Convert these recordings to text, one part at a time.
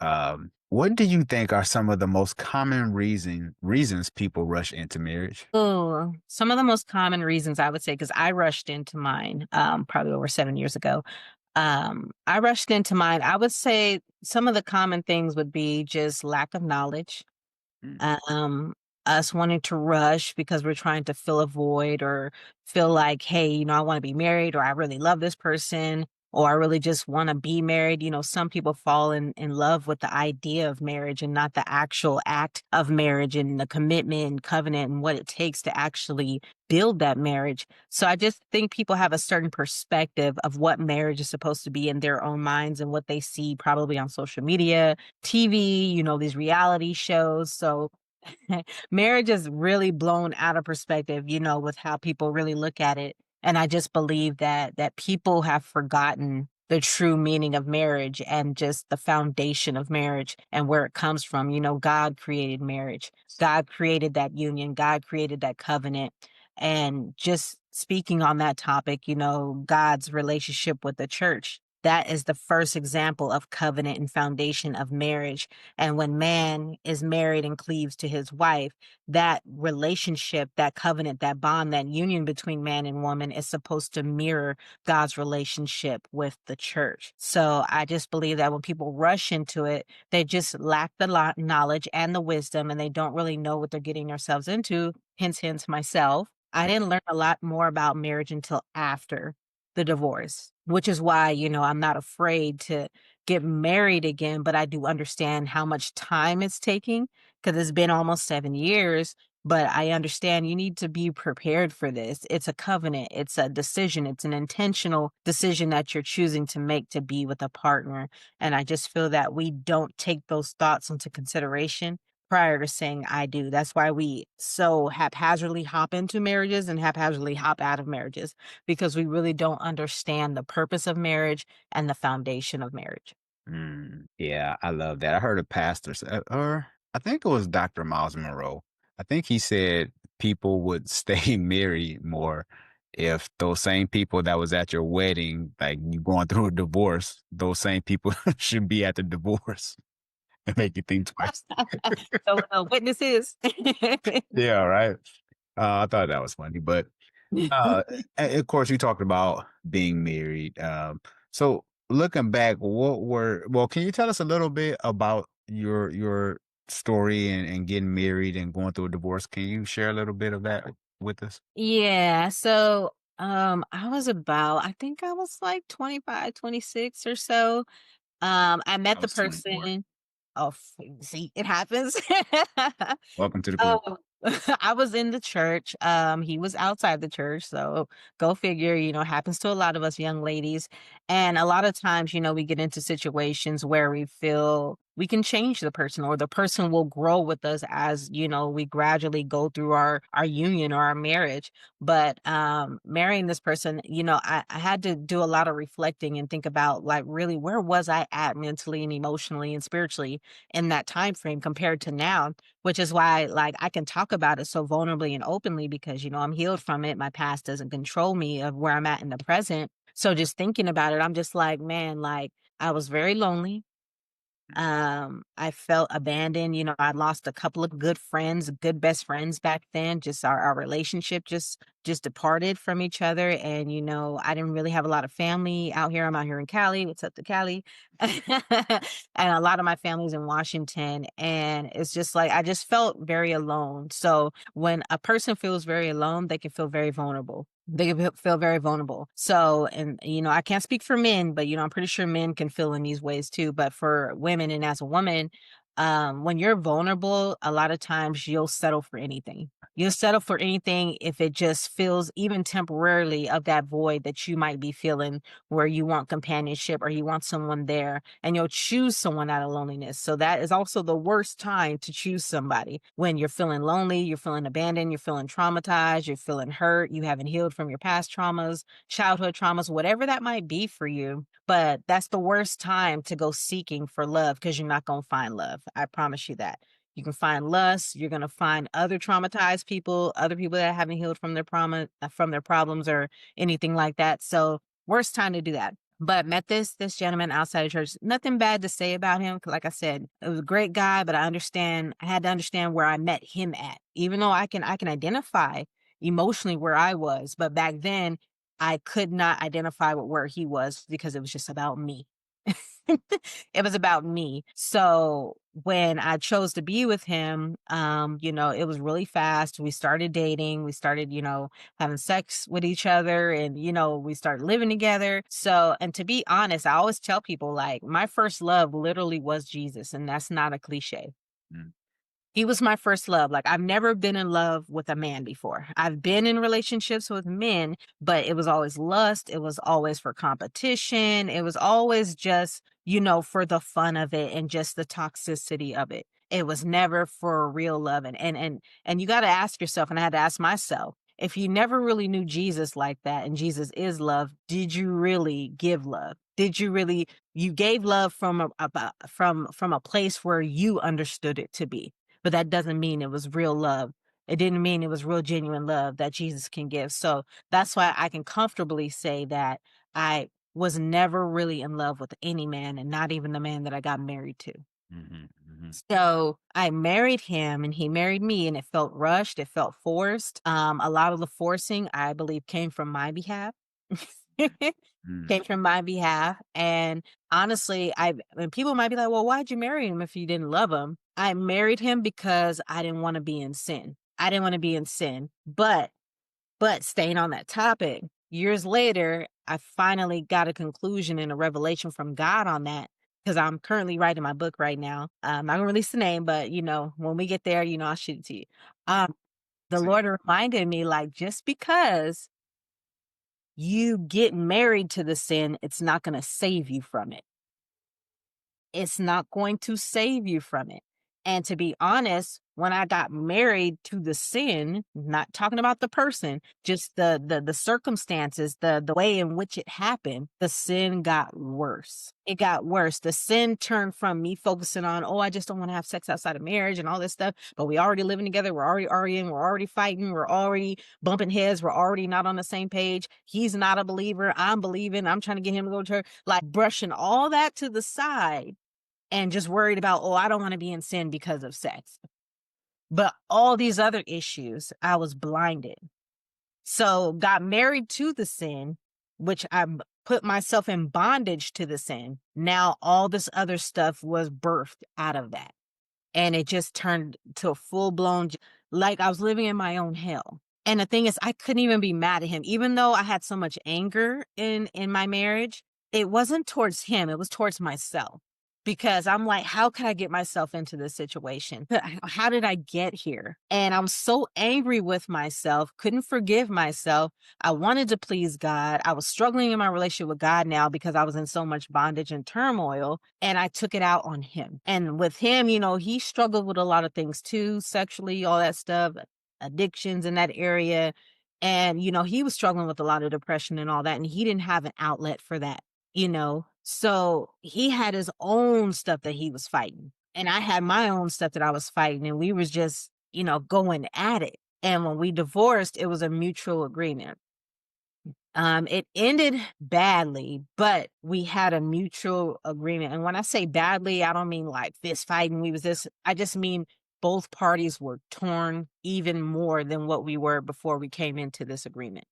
What do you think are some of the most common reasons people rush into marriage? Oh, some of the most common reasons I would say, because I rushed into mine, probably over 7 years ago. I rushed into mine. I would say some of the common things would be just lack of knowledge, Mm. um, us wanting to rush because we're trying to fill a void or feel like, hey, I want to be married, or I really love this person, or I really just want to be married. Some people fall in love with the idea of marriage and not the actual act of marriage and the commitment and covenant and what it takes to actually build that marriage. So I just think people have a certain perspective of what marriage is supposed to be in their own minds and what they see probably on social media, TV, these reality shows. So marriage is really blown out of perspective, with how people really look at it. And I just believe that people have forgotten the true meaning of marriage and just the foundation of marriage and where it comes from. God created marriage. God created that union. God created that covenant. And just speaking on that topic, God's relationship with the church. That is the first example of covenant and foundation of marriage. And when man is married and cleaves to his wife, that relationship, that covenant, that bond, that union between man and woman is supposed to mirror God's relationship with the church. So I just believe that when people rush into it, they just lack the knowledge and the wisdom, and they don't really know what they're getting themselves into. Hence, myself. I didn't learn a lot more about marriage until after the divorce, which is why, I'm not afraid to get married again, but I do understand how much time it's taking because it's been almost 7 years. But I understand you need to be prepared for this. It's a covenant, it's a decision, it's an intentional decision that you're choosing to make to be with a partner. And I just feel that we don't take those thoughts into consideration prior to saying I do. That's why we so haphazardly hop into marriages and haphazardly hop out of marriages because we really don't understand the purpose of marriage and the foundation of marriage. Yeah, I love that. I heard a pastor say, or I think it was Dr. Miles Monroe. I think he said people would stay married more if those same people that was at your wedding, like you going through a divorce, those same people should be at the divorce and make you think twice. So, witnesses. Yeah, right. I thought that was funny, but uh, of course, you talked about being married. So looking back, can you tell us a little bit about your story and getting married and going through a divorce? Can you share a little bit of that with us? Yeah, so, I think I was like 25, 26 or so. I met I the was 24. person. Oh, see, it happens. Welcome to the club. Oh, I was in the church. He was outside the church, so go figure, happens to a lot of us young ladies. And a lot of times, we get into situations where we feel we can change the person or the person will grow with us as, we gradually go through our union or our marriage. But marrying this person, I had to do a lot of reflecting and think about like really where was I at mentally and emotionally and spiritually in that time frame compared to now, which is why like I can talk about it so vulnerably and openly because I'm healed from it. My past doesn't control me of where I'm at in the present. So just thinking about it, I'm just like, man, like I was very lonely. I felt abandoned. I'd lost a couple of good friends, good best friends back then. Just our relationship just departed from each other. And, I didn't really have a lot of family out here. I'm out here in Cali. What's up to Cali? And a lot of my family's in Washington. And it's just like I just felt very alone. So when a person feels very alone, they can feel very vulnerable. They can feel very vulnerable. So, and I can't speak for men, but I'm pretty sure men can feel in these ways too. But for women and as a woman, when you're vulnerable, a lot of times you'll settle for anything. You'll settle for anything if it just feels even temporarily of that void that you might be feeling where you want companionship or you want someone there and you'll choose someone out of loneliness. So that is also the worst time to choose somebody when you're feeling lonely, you're feeling abandoned, you're feeling traumatized, you're feeling hurt, you haven't healed from your past traumas, childhood traumas, whatever that might be for you. But that's the worst time to go seeking for love because you're not going to find love. I promise you that. You can find lust. You're going to find other traumatized people, other people that haven't healed from their from their problems or anything like that. So worst time to do that. But met this gentleman outside of church. Nothing bad to say about him. 'Cause like I said, it was a great guy, but I had to understand where I met him at. Even though I can identify emotionally where I was, but back then I could not identify with where he was because it was just about me. It was about me. So when I chose to be with him, it was really fast. We started dating. We started, having sex with each other, and, we started living together. So, and to be honest, I always tell people like my first love literally was Jesus. And that's not a cliche. Mm, He was my first love. Like, I've never been in love with a man before. I've been in relationships with men, but it was always lust. It was always for competition. It was always just, for the fun of it and just the toxicity of it. It was never for real love. And you got to ask yourself, and I had to ask myself, if you never really knew Jesus like that and Jesus is love, did you really give love? Did you really you gave love from from a place where you understood it to be, but that doesn't mean it was real love. It didn't mean it was real genuine love that Jesus can give. So that's why I can comfortably say that I was never really in love with any man, and not even the man that I got married to. mhm, mhm, So I married him and he married me, and it felt rushed. It felt forced. A lot of the forcing, I believe, came from my behalf. mm, Came from my behalf. And honestly, and people might be like, well, why'd you marry him if you didn't love him? I married him because I didn't want to be in sin. I didn't want to be in sin. But staying on that topic, years later, I finally got a conclusion and a revelation from God on that, because I'm currently writing my book right now. I'm not gonna release the name, but when we get there, I'll shoot it to you. Um, the see, Lord reminded me, like, just because you get married to the sin, it's not gonna save you from it. It's not going to save you from it. And to be honest, when I got married to the sin, not talking about the person, just the circumstances, the way in which it happened, the sin got worse. It got worse. The sin turned from me focusing on, oh, I just don't want to have sex outside of marriage and all this stuff. But we already living together. We're already arguing. We're already fighting. We're already bumping heads. We're already not on the same page. He's not a believer. I'm believing. I'm trying to get him to go to church. Like, brushing all that to the side and just worried about, oh, I don't want to be in sin because of sex. But all these other issues, I was blinded. So got married to the sin, which put myself in bondage to the sin. Now all this other stuff was birthed out of that. And it just turned to a full blown, like I was living in my own hell. And the thing is, I couldn't even be mad at him, even though I had so much anger in my marriage. It wasn't towards him; it was towards myself, because I'm like, how could I get myself into this situation? How did I get here? And I'm so angry with myself, couldn't forgive myself. I wanted to please God. I was struggling in my relationship with God now because I was in so much bondage and turmoil, and I took it out on him. And with him, he struggled with a lot of things too, sexually, all that stuff, addictions in that area. And, he was struggling with a lot of depression and all that, and he didn't have an outlet for that. So he had his own stuff that he was fighting, and I had my own stuff that I was fighting, and we was just, going at it. And when we divorced, it was a mutual agreement. It ended badly, but we had a mutual agreement. And when I say badly, I don't mean like fist fighting. I just mean both parties were torn even more than what we were before we came into this agreement.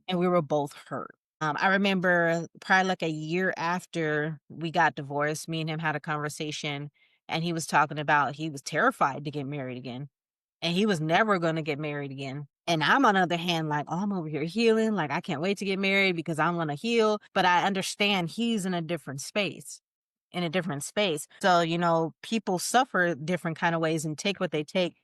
And we were both hurt. I remember probably like a year after we got divorced, me and him had a conversation, and he was talking about he was terrified to get married again, and he was never going to get married again. And I'm on the other hand, like, oh, I'm over here healing. Like, I can't wait to get married because I'm going to heal. But I understand he's in a different space, in a different space. So, people suffer different kind of ways and take what they take,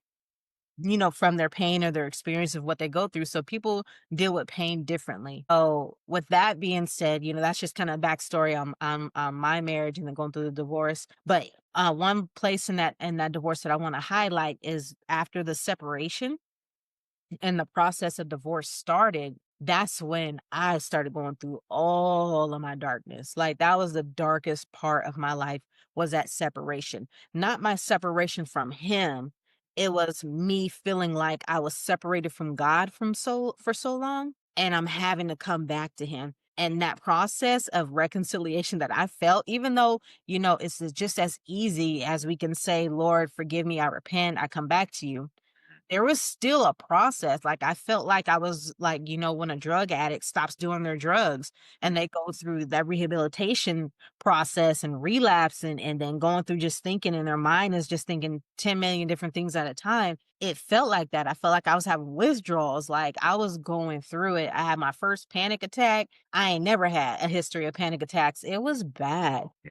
from their pain or their experience of what they go through. So people deal with pain differently. So with that being said, that's just kind of backstory on my marriage and then going through the divorce. But one place in that divorce that I want to highlight is after the separation and the process of divorce started. That's when I started going through all of my darkness. Like, that was the darkest part of my life, was that separation. Not my separation from him. It was me feeling like I was separated from God for so long, and I'm having to come back to him. And that process of reconciliation that I felt, even though, it's just as easy as we can say, Lord, forgive me, I repent, I come back to you. There was still a process, like, I felt like I was like, when a drug addict stops doing their drugs and they go through that rehabilitation process and relapse and then going through just thinking and their mind is just thinking 10 million different things at a time. It felt like that. I felt like I was having withdrawals, like, I was going through it. I had my first panic attack. I ain't never had a history of panic attacks. It was bad.